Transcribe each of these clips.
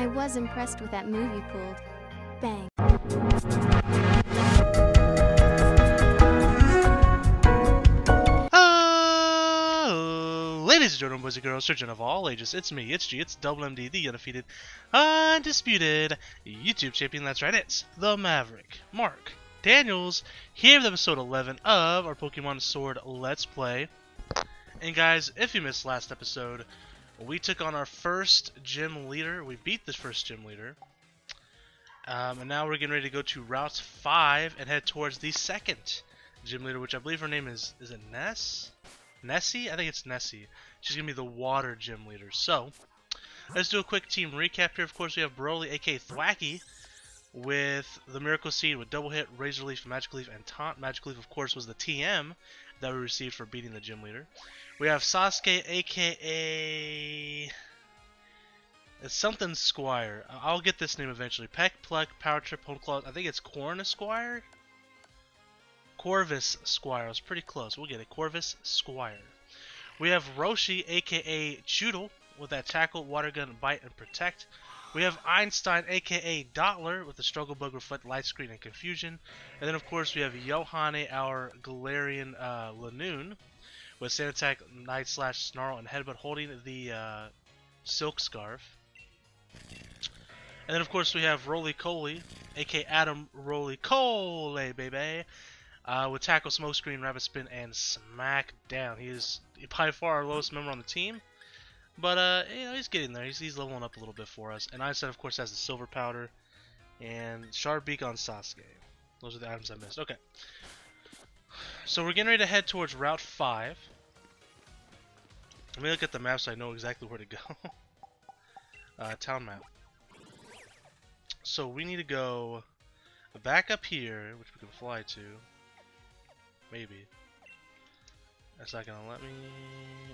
I was impressed with that move you pulled. Bang. Ladies and gentlemen, boys and girls, children of all ages, it's me, it's G, it's Double MD, the undefeated, undisputed YouTube champion. That's right, it's the Maverick, Mark Daniels, here with episode 11 of our Pokemon Sword Let's Play. And guys, if you missed last episode, we took on our first gym leader. We beat this first gym leader. And now we're getting ready to go to Route 5 and head towards the second gym leader, which I believe her name is it Ness? Nessie? I think it's Nessie. She's going to be the water gym leader. So, let's do a quick team recap here. Of course, we have Broly, aka Thwacky, with the Miracle Seed, with Double Hit, Razor Leaf, Magic Leaf, and Taunt. Magic Leaf, of course, was the TM that we received for beating the gym leader. We have Sasuke, aka... it's something Squire. I'll get this name eventually. Peck, Pluck, Power Trip, Home Claws. I think it's Corvus Squire? Corvus Squire. I was pretty close. We'll get it. Corvus Squire. We have Roshi, aka Choodle, with that Tackle, Water Gun, Bite, and Protect. We have Einstein, aka Dottler, with the Struggle Bug, Reflect, Light Screen, and Confusion. And then, of course, we have Yohane, our Galarian Lanoon, with Sand Attack, Night Slash, Snarl, and Headbutt, holding the Silk Scarf. And then, of course, we have Roly Coly, aka Adam Roly Coly, baby, with Tackle, Smoke Screen, Rabbit Spin, and Smack Down. He is by far our lowest member on the team, but you know, he's getting there. He's leveling up a little bit for us. And Einstein, of course, has the Silver Powder and Sharp Beak on Sasuke. Those are the items I missed. Okay, so we're getting ready to head towards Route 5. Let me look at the map so I know exactly where to go. Town map. So we need to go back up here, which we can fly to. Maybe. That's not gonna let me.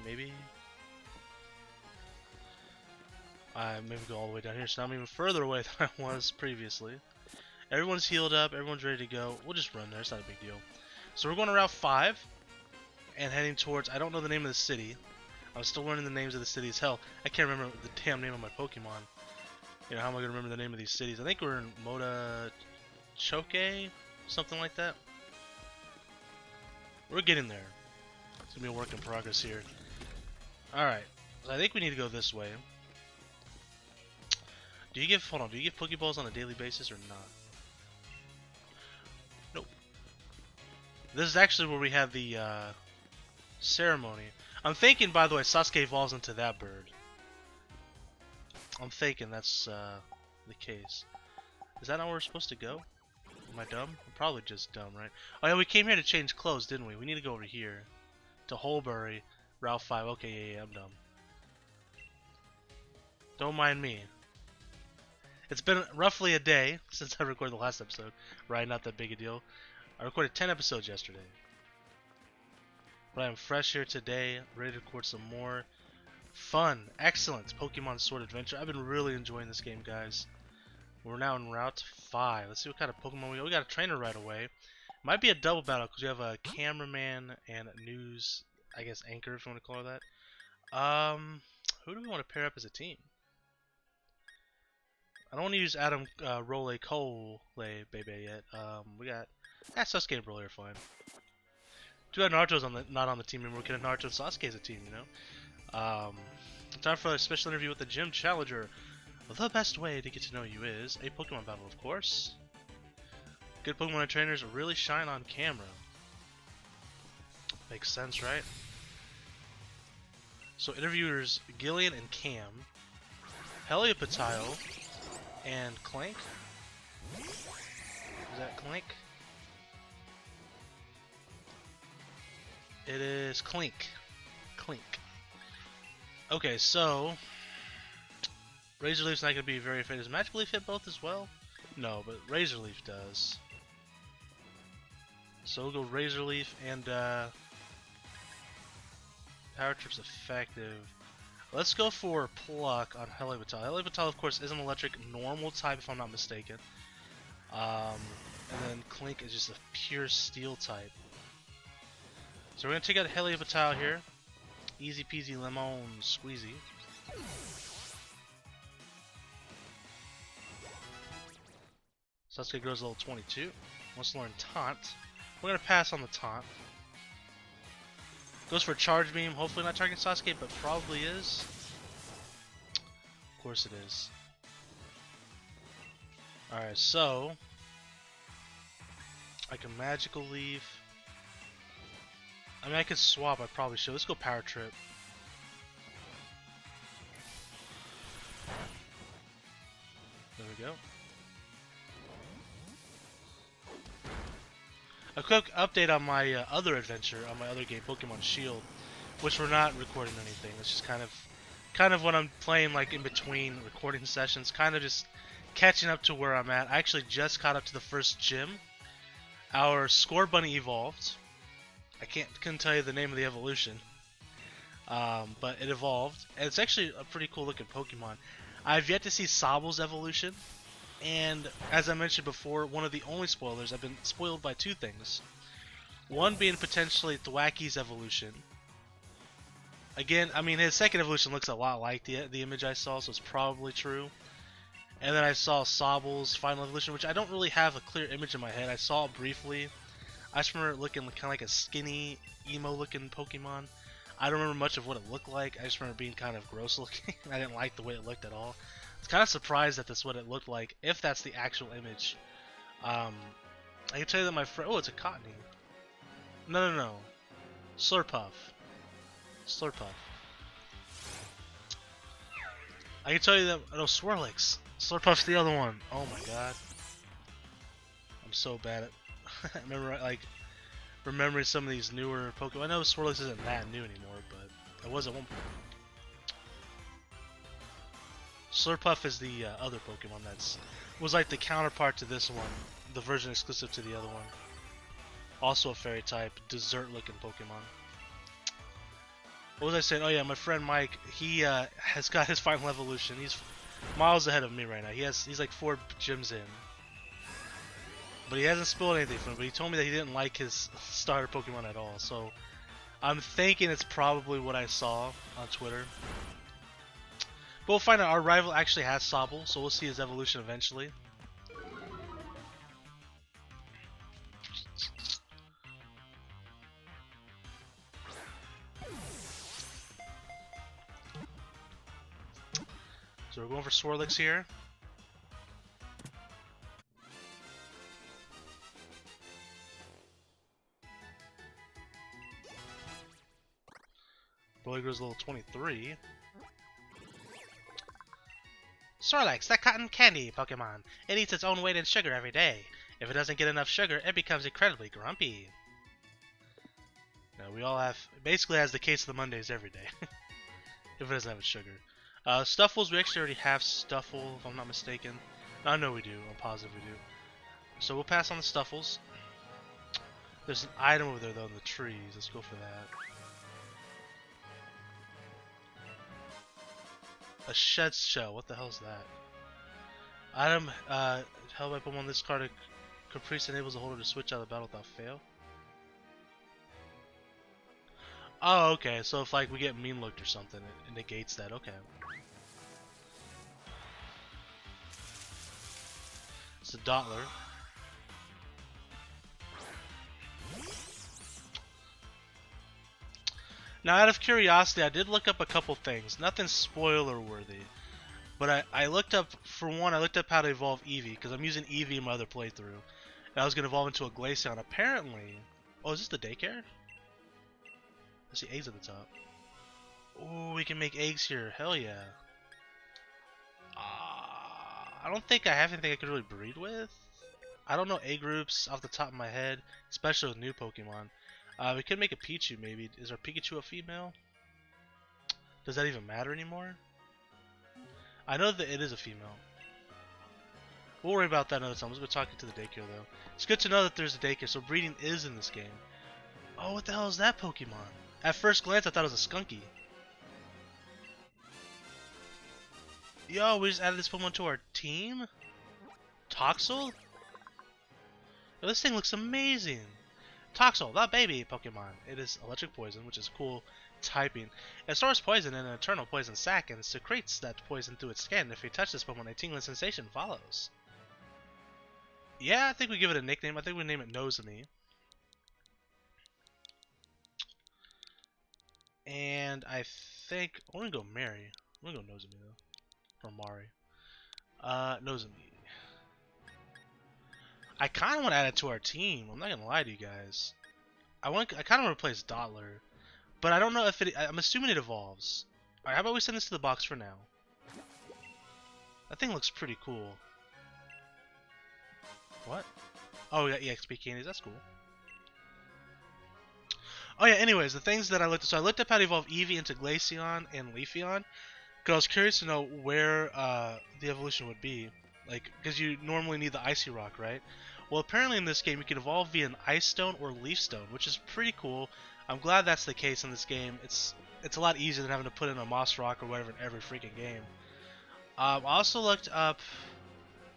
Maybe. Maybe go all the way down here. So now I'm even further away than I was previously. Everyone's healed up. Everyone's ready to go. We'll just run there. It's not a big deal. So we're going to Route 5 and heading towards. I don't know the name of the city. I'm still learning the names of the cities. Hell, I can't remember the damn name of my Pokemon. You know, how am I going to remember the name of these cities? I think we're in Moda Choke, something like that. We're getting there. It's going to be a work in progress here. Alright, so I think we need to go this way. Do you give Pokeballs on a daily basis or not? Nope. This is actually where we have the ceremony. I'm thinking, by the way, Sasuke evolves into that bird. I'm thinking that's the case. Is that not where we're supposed to go? Am I dumb? I'm probably just dumb, right? Oh yeah, we came here to change clothes, didn't we? We need to go over here. To Holbury, Route 5. Okay, yeah, I'm dumb. Don't mind me. It's been roughly a day since I recorded the last episode. Right, not that big a deal. I recorded 10 episodes yesterday. But I am fresh here today, ready to record some more fun, excellent Pokemon Sword Adventure. I've been really enjoying this game, guys. We're now in Route 5. Let's see what kind of Pokemon we got. We got a trainer right away. Might be a double battle because we have a cameraman and a news, I guess, anchor, if you want to call her that. Who do we want to pair up as a team? I don't want to use Adam Roly Coly baby yet. We got Sasuke and Broly are fine. Too bad Naruto's not on the team anymore. We could have Naruto and Sasuke as a team, you know. Time for a special interview with the gym challenger. The best way to get to know you is a Pokemon battle, of course. Good Pokemon trainers really shine on camera. Makes sense, right? So interviewers Gillian and Cam, Helioptile, and Clank. Is that Clank? It is Clink. Clink. Okay, so Razor Leaf's not going to be very effective. Does Magic Leaf hit both as well? No, but Razor Leaf does. So we'll go Razor Leaf and Power Trip's effective. Let's go for Pluck on Helioptile. Helioptile, of course, is an electric normal type, if I'm not mistaken. And then Clink is just a pure steel type. So we're going to take out Helioptile here. Easy peasy lemon squeezy. Sasuke grows level 22. Wants to learn Taunt. We're gonna pass on the Taunt. Goes for Charge Beam. Hopefully not targeting Sasuke, but probably is. Of course it is. Alright, so I can Magical Leaf. I mean, I could swap. I probably should. Let's go Power Trip. There we go. A quick update on my other adventure, on my other game, Pokemon Shield, which we're not recording anything. It's just kind of what I'm playing like in between recording sessions, kind of just catching up to where I'm at. I actually just caught up to the first gym. Our Score Bunny evolved. I couldn't tell you the name of the evolution, but it evolved, and it's actually a pretty cool looking Pokemon. I've yet to see Sobble's evolution, and as I mentioned before, one of the only spoilers, I've been spoiled by two things. One being potentially Thwacky's evolution. Again, I mean, his second evolution looks a lot like the image I saw, so it's probably true. And then I saw Sobble's final evolution, which I don't really have a clear image in my head. I saw it briefly. I just remember it looking kind of like a skinny, emo-looking Pokemon. I don't remember much of what it looked like. I just remember being kind of gross looking. I didn't like the way it looked at all. I was kind of surprised that that's what it looked like, if that's the actual image. I can tell you that my friend... Oh, it's a Cottony. No. Slurpuff. I can tell you that... No, Swirlix. Slurpuff's the other one. Oh my god. I'm so bad at... I remember, like, remembering some of these newer Pokemon. I know Swirlix isn't that new anymore, but it was at one point. Slurpuff is the other Pokemon was like the counterpart to this one, the version exclusive to the other one. Also a fairy type, dessert looking Pokemon. What was I saying? Oh yeah, my friend Mike, he has got his final evolution. He's miles ahead of me right now. He's like 4 gyms in. But he hasn't spoiled anything for me, but he told me that he didn't like his starter Pokemon at all. So I'm thinking it's probably what I saw on Twitter. But we'll find out. Our rival actually has Sobble, so we'll see his evolution eventually. So we're going for Swirlix here. Broly grows level 23. Swirlix, the cotton candy Pokemon. It eats its own weight in sugar every day. If it doesn't get enough sugar, it becomes incredibly grumpy. Now we all have, basically has the case of the Mondays every day. If it doesn't have its sugar. Stuffles, we actually already have Stuffle, if I'm not mistaken. I know we do, I'm positive we do. So we'll pass on the Stuffles. There's an item over there though in the trees, let's go for that. A Shed Shell, what the hell is that? Item, held by Pokemon this card, Caprice enables the holder to switch out of the battle without fail. Oh, okay, so if like we get mean looked or something, it negates that, okay. It's a Dottler. Now, out of curiosity, I did look up a couple things. Nothing spoiler-worthy. But I looked up, for one, I looked up how to evolve Eevee, because I'm using Eevee in my other playthrough. And I was going to evolve into a Glaceon. Apparently... Oh, is this the daycare? I see eggs at the top. Oh, we can make eggs here. Hell yeah. I don't think I have anything I could really breed with. I don't know egg groups off the top of my head, especially with new Pokemon. We could make a Pichu maybe. Is our Pikachu a female? Does that even matter anymore? I know that it is a female. We'll worry about that another time. Let's go talk to the daycare though. It's good to know that there's a daycare, so breeding is in this game. Oh, what the hell is that Pokemon? At first glance, I thought it was a Skunky. Yo, we just added this Pokemon to our team? Toxel? Yo, this thing looks amazing. Toxel, the baby Pokemon. It is electric poison, which is cool typing. It stores poison in an eternal poison sac and secretes that poison through its skin. If you touch this Pokemon, a tingling sensation follows. Yeah, I think we give it a nickname. I think we name it Nozomi. And I think I'm gonna go Mary. I'm gonna go Nozomi though. Or Mari. Nozomi. I kind of want to add it to our team. I'm not gonna lie to you guys. I kind of want to replace Dottler, but I don't know if it. I'm assuming it evolves. All right, how about we send this to the box for now? That thing looks pretty cool. What? Oh, yeah, EXP candies. That's cool. Oh yeah. Anyways, the things that I looked at. So I looked up how to evolve Eevee into Glaceon and Leafeon, because I was curious to know where the evolution would be. Like, because you normally need the Icy Rock, right? Well, apparently in this game you can evolve via an Ice Stone or Leaf Stone, which is pretty cool. I'm glad that's the case in this game. It's a lot easier than having to put in a Moss Rock or whatever in every freaking game. I also looked up.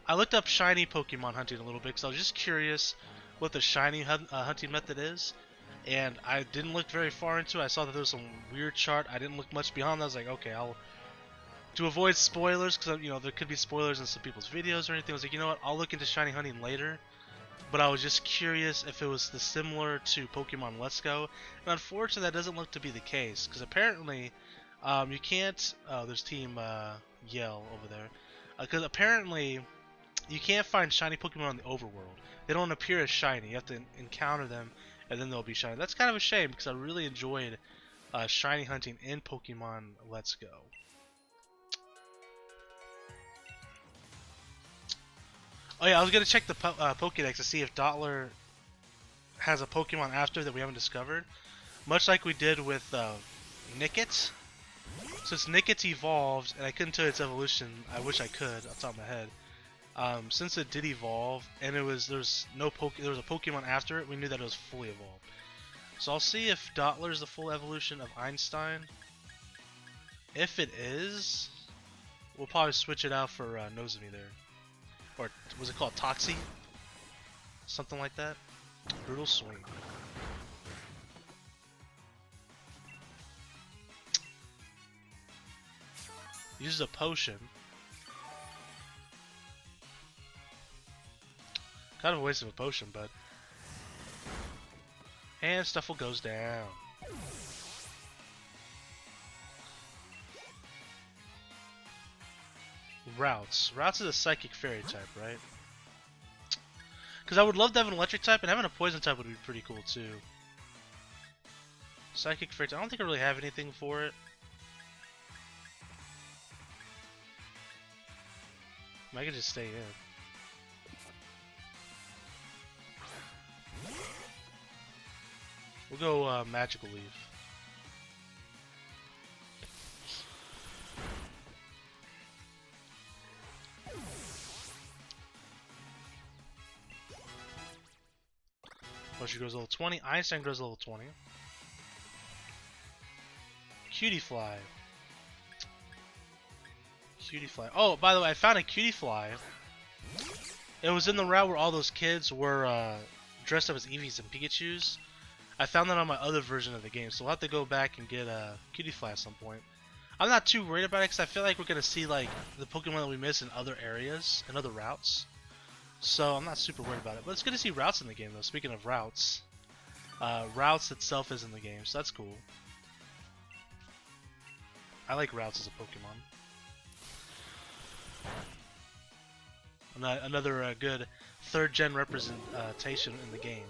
I looked up shiny Pokemon hunting a little bit because I was just curious what the shiny hunting method is, and I didn't look very far into it. I saw that there was some weird chart. I didn't look much beyond that. I was like, okay, I'll to avoid spoilers, because there could be spoilers in some people's videos or anything. I was like, you know what, I'll look into shiny hunting later. But I was just curious if it was similar to Pokemon Let's Go, and unfortunately that doesn't look to be the case, because apparently you can't. Oh, there's Team Yell over there, because apparently you can't find shiny Pokemon in the overworld. They don't appear as shiny. You have to encounter them, and then they'll be shiny. That's kind of a shame, because I really enjoyed shiny hunting in Pokemon Let's Go. Oh yeah, I was gonna check the Pokedex to see if Dottler has a Pokemon after that we haven't discovered. Much like we did with Nickit. Since Nickit evolved, and I couldn't tell its evolution, I wish I could off the top of my head. Since it did evolve, and there was a Pokemon after it, we knew that it was fully evolved. So I'll see if Dottler is the full evolution of Einstein. If it is, we'll probably switch it out for Nozomi there. Or was it called Toxie? Something like that. Brutal Swing. Uses a potion. Kind of a waste of a potion, but... And Stuffle goes down. Routes. Routes is a Psychic Fairy type, right? Because I would love to have an Electric type, and having a Poison type would be pretty cool too. Psychic Fairy type. I don't think I really have anything for it. I could just stay in. We'll go Magical Leaf. She grows level 20. Einstein grows level 20. Cutie Fly. Cutie Fly. Oh, by the way, I found a Cutie Fly. It was in the route where all those kids were dressed up as Eevees and Pikachus. I found that on my other version of the game, so we'll have to go back and get a Cutie Fly at some point. I'm not too worried about it because I feel like we're going to see like the Pokemon that we miss in other areas and other routes. So I'm not super worried about it. But it's good to see routes in the game though. Speaking of routes. Routes itself is in the game, so that's cool. I like routes as a Pokemon. Another good 3rd gen representation in the game.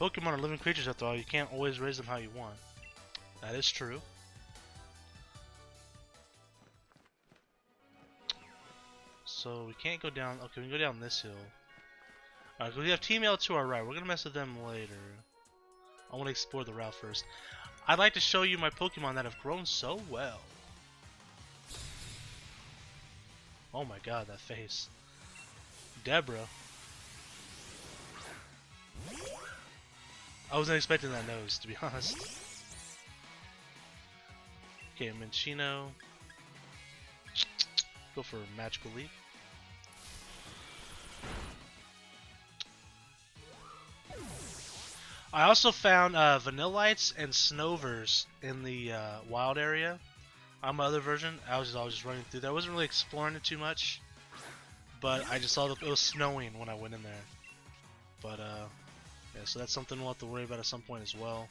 Pokemon are living creatures after all, you can't always raise them how you want. That is true. So we can't go down, okay, we can go down this hill. Alright, we have Team L to our right, we're gonna mess with them later. I want to explore the route first. I'd like to show you my Pokemon that have grown so well. Oh my god, that face. Deborah. I wasn't expecting that nose, to be honest. Okay, Minccino. Go for Magical Leap. I also found Vanillites and Snovers in the wild area. On my other version, I was just running through there. I wasn't really exploring it too much, but I just saw that it was snowing when I went in there. But yeah, so that's something we'll have to worry about at some point as well.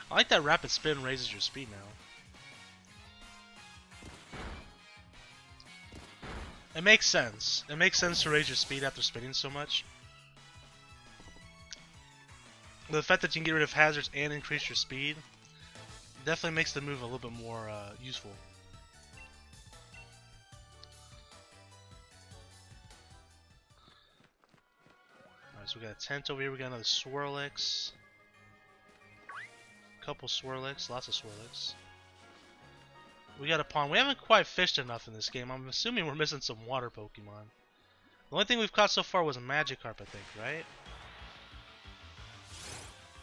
I like that rapid spin raises your speed now. It makes sense. It makes sense to raise your speed after spinning so much. The fact that you can get rid of hazards and increase your speed definitely makes the move a little bit more useful. Alright, so we got a tent over here. We got another Swirlix. Couple Swirlix, lots of Swirlix. We got a pond. We haven't quite fished enough in this game. I'm assuming we're missing some water Pokemon. The only thing we've caught so far was a Magikarp, I think, right?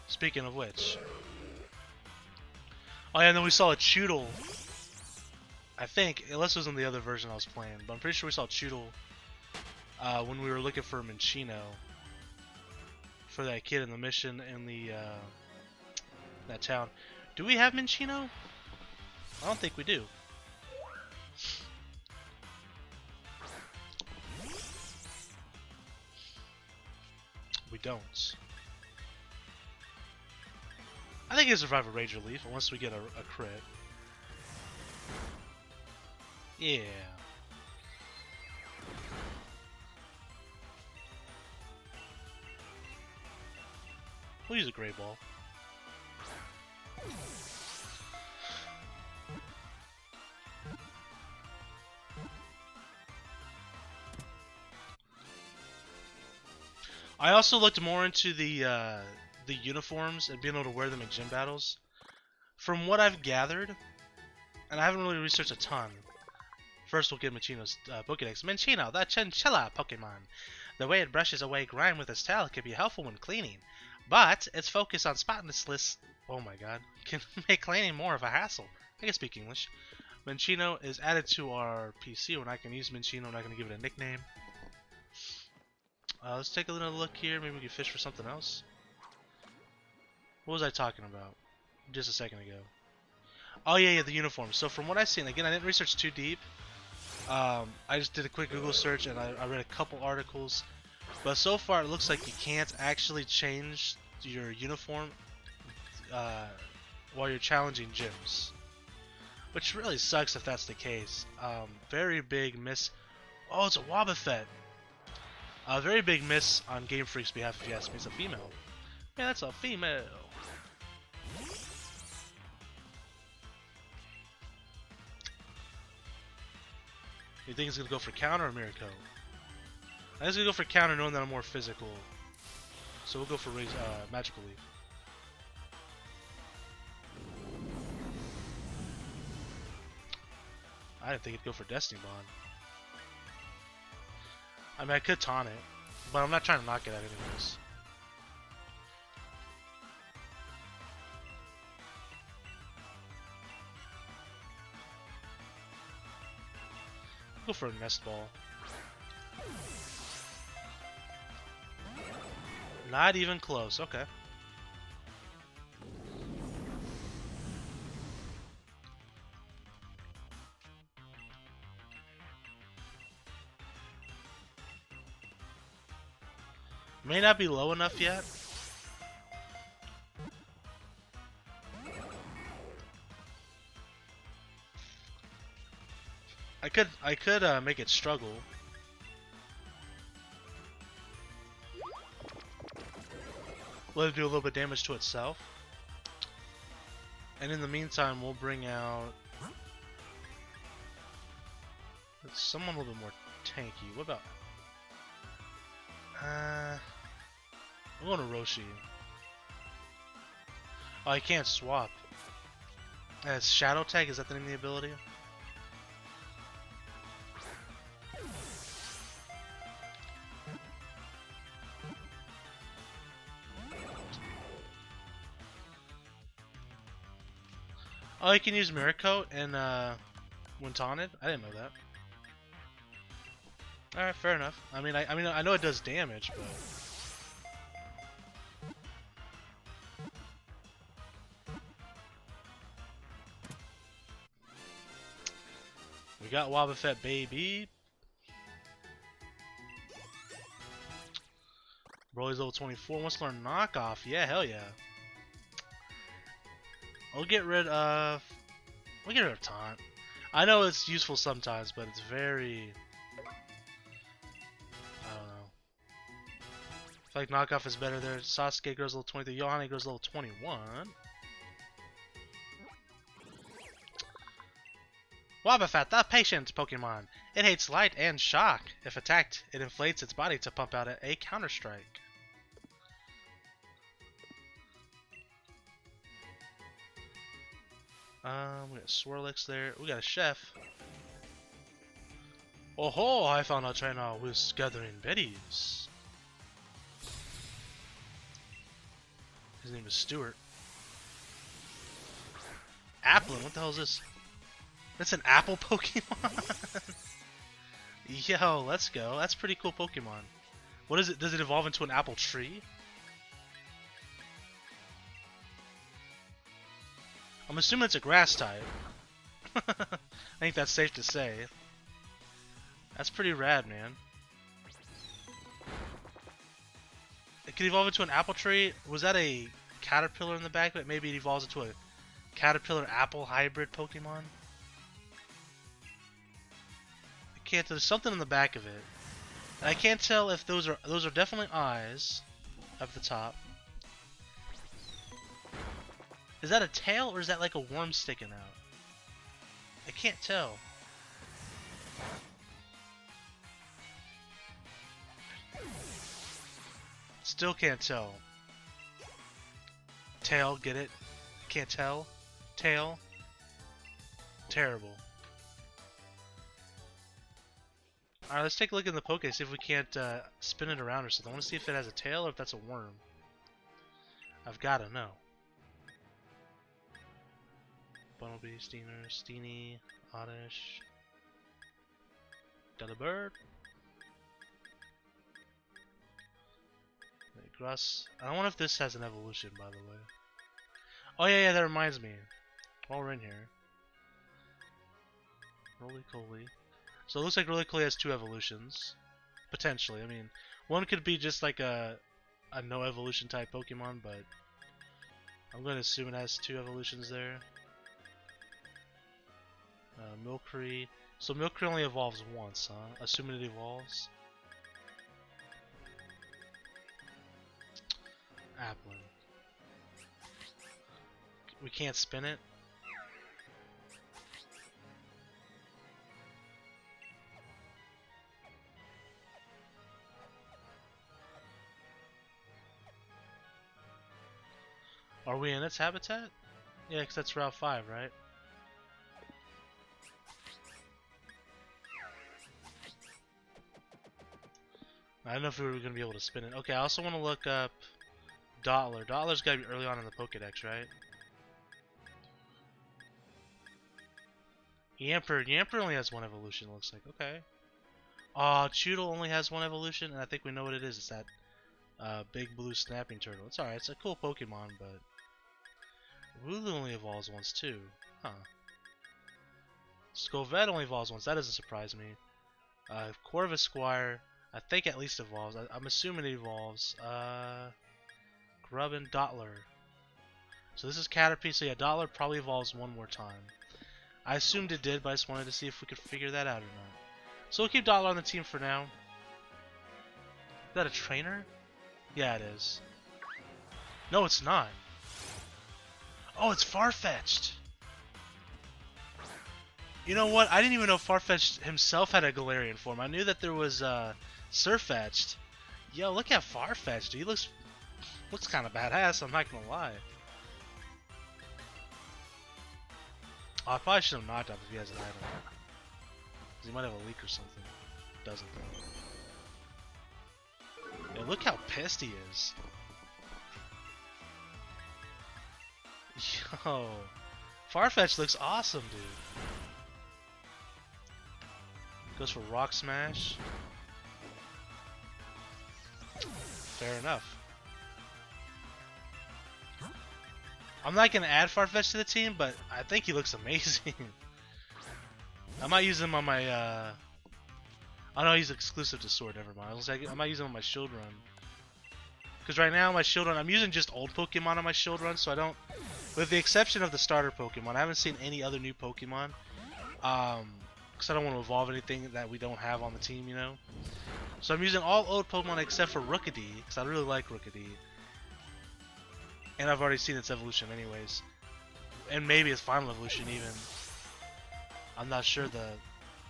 Speaking of which. Oh yeah, and then we saw a Choodle. I think, unless it was in the other version I was playing, but I'm pretty sure we saw Choodle when we were looking for Minccino. For that kid in the mission in the that town. Do we have Minccino? I don't think we do. We don't. I think it's survive a Rage Relief unless we get a crit. Yeah. We'll use a Great Ball. I also looked more into the uniforms and being able to wear them in gym battles. From what I've gathered, and I haven't really researched a ton. First, we'll get Minccino's pokedex. Minccino, the chinchilla Pokemon. The way it brushes away grime with its tail can be helpful when cleaning, but its focus on spotlessness, oh my god, can make cleaning more of a hassle. I can speak English. Minccino is added to our PC when I can use Minccino. I'm not going to give it a nickname. Let's take a little look here. Maybe we can fish for something else. What was I talking about just a second ago? Oh yeah, the uniform. So from what I've seen, again, I didn't research too deep. I just did a quick Google search and I read a couple articles. But so far it looks like you can't actually change your uniform while you're challenging gyms. Which really sucks if that's the case. Very big miss. Oh, it's a Wobbuffet. A very big miss on Game Freak's behalf, if you ask me. It's a female. Yeah, that's a female. You think it's going to go for counter or Miracle? I think it's going to go for counter knowing that I'm more physical. So we'll go for Magical Leaf. I didn't think it'd go for Destiny Bond. I mean, I could taunt it, but I'm not trying to knock it out anyways. Go for a Nest Ball. Not even close, okay. May not be low enough yet. I could make it struggle. Let it do a little bit of damage to itself. And in the meantime, we'll bring out someone a little bit more tanky. What about I'm going to Roshi. Oh, I can't swap. As Shadow Tag, is that the name of the ability? Oh, you can use Mirror Coat and when taunted? I didn't know that. Alright, fair enough. I mean, I know it does damage, but... We got Wobbuffet, baby! Broly's level 24, wants to learn Knockoff. Yeah, hell yeah. We'll get rid of Taunt. I know it's useful sometimes, but it's very... I don't know. I feel like Knockoff is better there. Sasuke grows level 23, Yohane grows level 21. Wobbuffet, the patient Pokemon. It hates light and shock. If attacked, it inflates its body to pump out a counter-strike. We got Swirlix there. We got a chef. Oh ho! I found a trainer who's gathering berries. His name is Stuart. Applin, what the hell is this? That's an apple Pokemon? Yo, let's go. That's a pretty cool Pokemon. What is it? Does it evolve into an apple tree? I'm assuming it's a grass type. I think that's safe to say. That's pretty rad, man. It could evolve into an apple tree. Was that a caterpillar in the back of it? Maybe it evolves into a caterpillar apple hybrid Pokemon? I can't. There's something in the back of it. And I can't tell if those are definitely eyes up the top. Is that a tail or is that like a worm sticking out? I can't tell. Still can't tell. Tail, get it? Can't tell? Tail? Terrible. Alright, let's take a look in the Poké, see if we can't spin it around or something. I want to see if it has a tail or if that's a worm. I've got to know. Bumblebee, Steener, Steenie, Oddish. Got a bird. Gruss. I wonder if this has an evolution, by the way. Oh yeah, that reminds me. While we're in here. Roly-Coly. So it looks like Roly-Coly has 2 evolutions. Potentially. I mean, one could be just like a no evolution type Pokemon, but I'm going to assume it has 2 evolutions there. Milcery. So Milcery only evolves once, huh? Assuming it evolves. Applin. We can't spin it. Are we in its habitat? Yeah, because that's Route 5, right? I don't know if we were going to be able to spin it. Okay, I also want to look up Dottler. Dottler's got to be early on in the Pokedex, right? Yamper only has 1 evolution, looks like. Okay. Choodle only has 1 evolution, and I think we know what it is. It's that big blue snapping turtle. It's alright. It's a cool Pokemon, but Wooloo only evolves once too. Huh. Scovet only evolves once. That doesn't surprise me. Corvisquire, I think at least evolves. I'm assuming it evolves. Grubbin, Dottler. So this is Caterpie, so yeah, Dottler probably evolves 1 more time. I assumed it did, but I just wanted to see if we could figure that out or not. So we'll keep Dottler on the team for now. Is that a trainer? Yeah, it is. No, it's not. Oh, it's Farfetch'd. You know what? I didn't even know Farfetch'd himself had a Galarian form. I knew that there was Surfetch'd. Yo, look at Farfetch'd. He looks kind of badass, I'm not gonna lie. Oh, I probably should have knocked up if he has an item. He might have a leak or something. Doesn't though. Yeah, look how pissed he is. Yo. Farfetch looks awesome, dude. Goes for Rock Smash. Fair enough. I'm not gonna add Farfetch to the team, but I think he looks amazing. I might use him on my. Oh no, he's exclusive to Sword. Never mind. I might use him on my Shield run. Because right now my Shield run, I'm using just old Pokemon on my Shield run, so I don't. With the exception of the starter Pokemon, I haven't seen any other new Pokemon. Because I don't want to evolve anything that we don't have on the team, you know. So I'm using all old Pokemon except for Rookidee, because I really like Rookidee. And I've already seen its evolution anyways. And maybe its final evolution even. I'm not sure.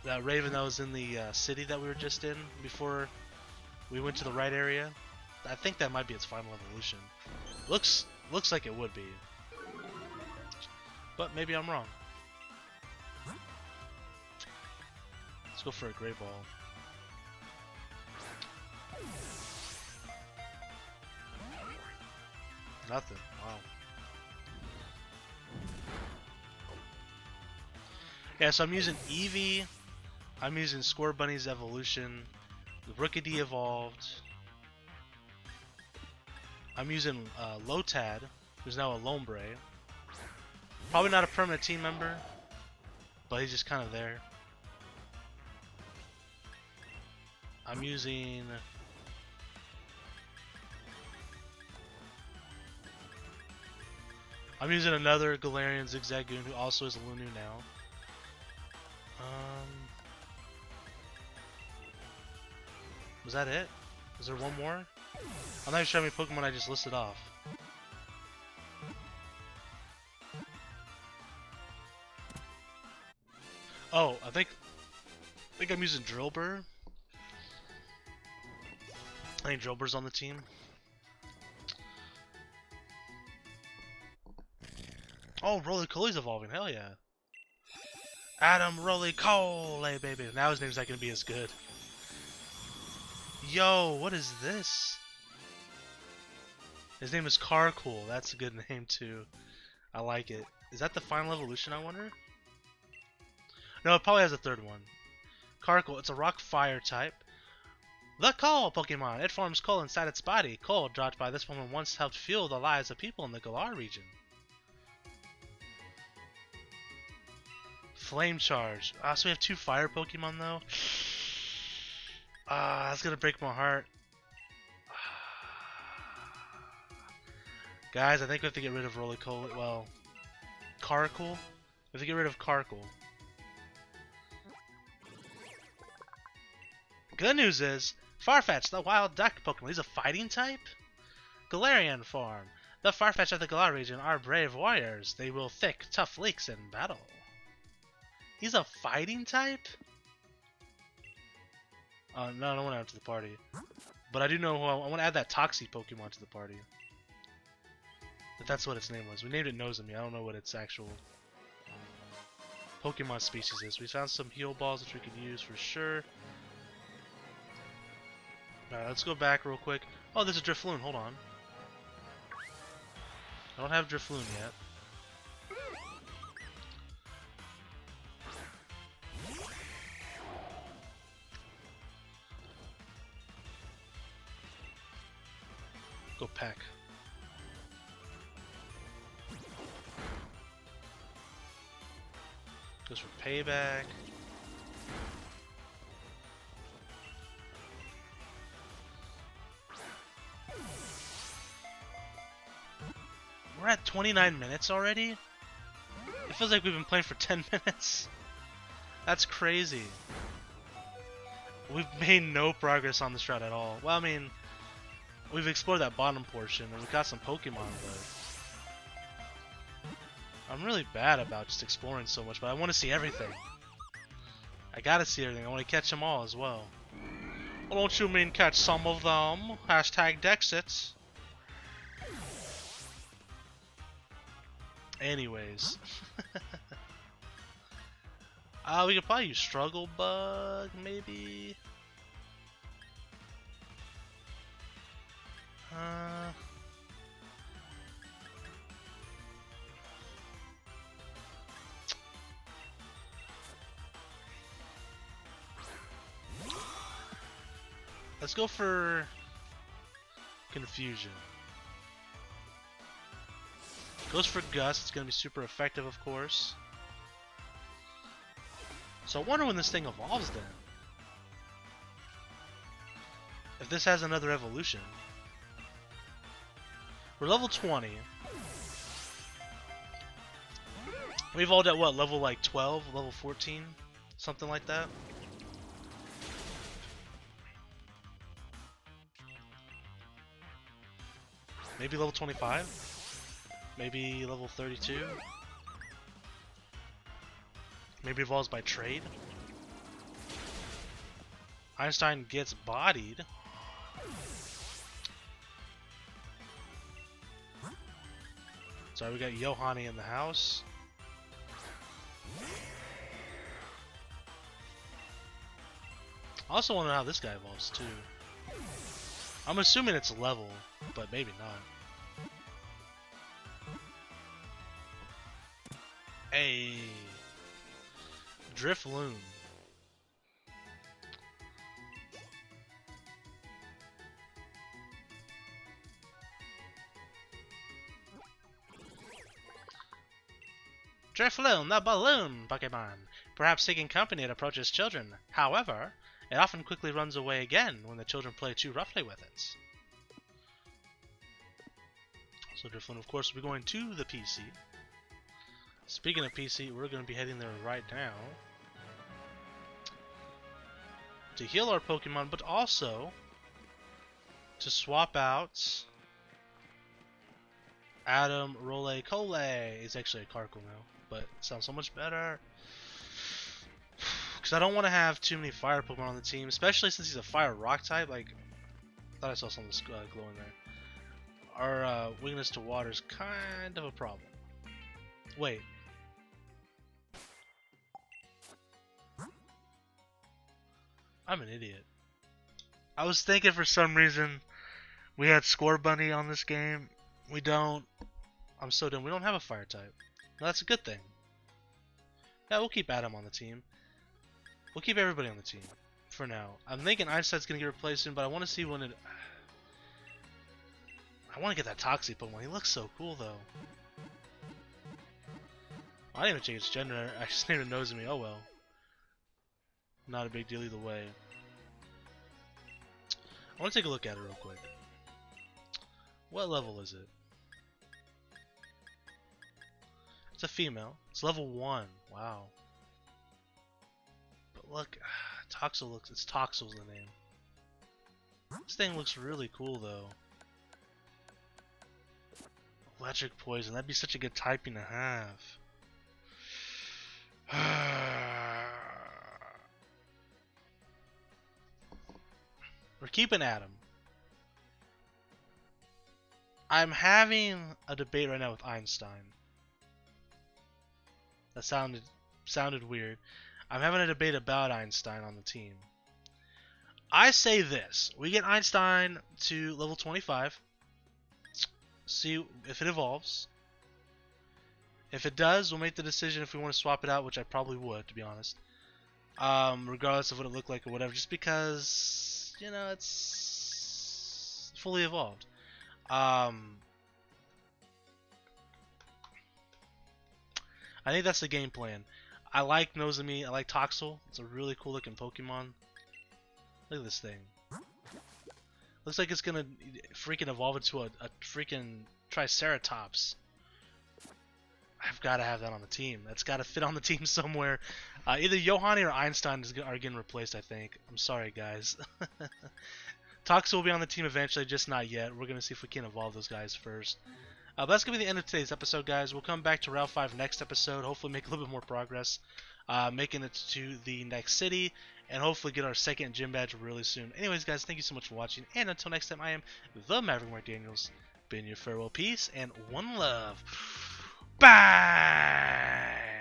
That Raven that was in the city that we were just in before we went to the right area, I think that might be its final evolution. Looks like it would be. But maybe I'm wrong. Let's go for a Great Ball. Nothing. Wow. Yeah, so I'm using Eevee. I'm using Score Bunny's evolution. The Rookidee evolved. I'm using Lotad, who's now a Lombre. Probably not a permanent team member, but he's just kind of there. I'm using... another Galarian Zigzagoon who also is a Lunu now. Was that it? Is there one more? I'm not even sure how many Pokemon I just listed off. Oh, I think I'm using Drillbur. I think Drillbur's on the team. Oh, Roly-Coly's evolving. Hell yeah. Adam Roly-Coly, baby. Now his name's not going to be as good. Yo, what is this? His name is Carcool. That's a good name, too. I like it. Is that the final evolution, I wonder? No, it probably has a third one. Carcool. It's a rock-fire type. The Coal Pokemon. It forms coal inside its body. Coal dropped by this Pokemon once helped fuel the lives of people in the Galar region. Flame Charge. So we have two fire Pokemon though. That's gonna break my heart. Guys, I think we have to get rid of Roly-Coly. Well, Carcool. We have to get rid of Carcool. Good news is, Farfetch, the wild duck Pokemon, he's a fighting type? Galarian form. The Farfetch of the Galar region are brave warriors. They will thick, tough leaks in battle. He's a fighting type? No, I don't want to add to the party. But I do know who I want to add that Toxie Pokemon to the party. But that's what its name was. We named it Nozomi. I don't know what its actual Pokemon species is. We found some heal balls which we could use for sure. Alright, let's go back real quick. Oh, there's a Drifloon. Hold on. I don't have Drifloon yet. Go Peck. Goes for Payback. We're at 29 minutes already? It feels like we've been playing for 10 minutes. That's crazy. We've made no progress on this route at all. Well, I mean, we've explored that bottom portion and we got some Pokemon, but I'm really bad about just exploring so much, but I want to see everything. I gotta see everything. I want to catch them all as well. Well, don't you mean catch some of them? Hashtag Dexits. Anyways. We could probably use Struggle Bug, maybe. Let's go for Confusion. Goes for Gust. It's going to be super effective, of course. So I wonder when this thing evolves then. If this has another evolution. We're level 20. We evolved at what, level like 12, level 14? Something like that. Maybe level 25? Maybe level 32? Maybe evolves by trade? Einstein gets bodied. So we got Yohani in the house. I also want to know how this guy evolves too. I'm assuming it's level, but maybe not. Hey, Drifloon. Drifloon, the balloon Pokemon. Perhaps seeking company, it approaches children. However, it often quickly runs away again when the children play too roughly with it. So Drifloon, of course, will be going to the PC. Speaking of PC, we're going to be heading there right now to heal our Pokemon, but also to swap out Adam Role Cole. He's actually a Carkle now, but it sounds so much better. Because I don't want to have too many fire Pokemon on the team, especially since he's a fire rock type. Like, I thought I saw something glowing there. Our weakness to water is kind of a problem. Wait. I'm an idiot. I was thinking for some reason we had Score Bunny on this game. We don't. I'm so dumb. We don't have a fire type. Well, that's a good thing. Yeah, we'll keep Adam on the team. We'll keep everybody on the team for now. I'm thinking Einstein's gonna get replaced soon, but I want to see when it. I want to get that Toxic Pokemon. He looks so cool though. I didn't even change its gender. I just named it Nozomi. Oh well. Not a big deal either way. I want to take a look at it real quick. What level is it? It's a female. It's level 1. Wow. But look, Toxel looks. It's Toxel's the name. This thing looks really cool though. Electric Poison. That'd be such a good typing to have. We're keeping Adam. I'm having a debate right now with Einstein. That sounded weird. I'm having a debate about Einstein on the team. I say this. We get Einstein to level 25. See if it evolves. If it does, we'll make the decision if we want to swap it out, which I probably would, to be honest. Regardless of what it looked like or whatever, just because, you know, it's fully evolved. I think that's the game plan. I like Nozomi, I like Toxel. It's a really cool looking Pokemon. Look at this thing. Looks like it's gonna freaking evolve into a freaking Triceratops. I've got to have that on the team. That's got to fit on the team somewhere. Either Yohani or Einstein are getting replaced, I think. I'm sorry, guys. Toxel will be on the team eventually, just not yet. We're going to see if we can evolve those guys first. But that's going to be the end of today's episode, guys. We'll come back to Route 5 next episode. Hopefully make a little bit more progress. Making it to the next city. And hopefully get our second gym badge really soon. Anyways, guys, thank you so much for watching. And until next time, I am the Maverick Mark Daniels. Been your farewell, peace, and one love. Bye!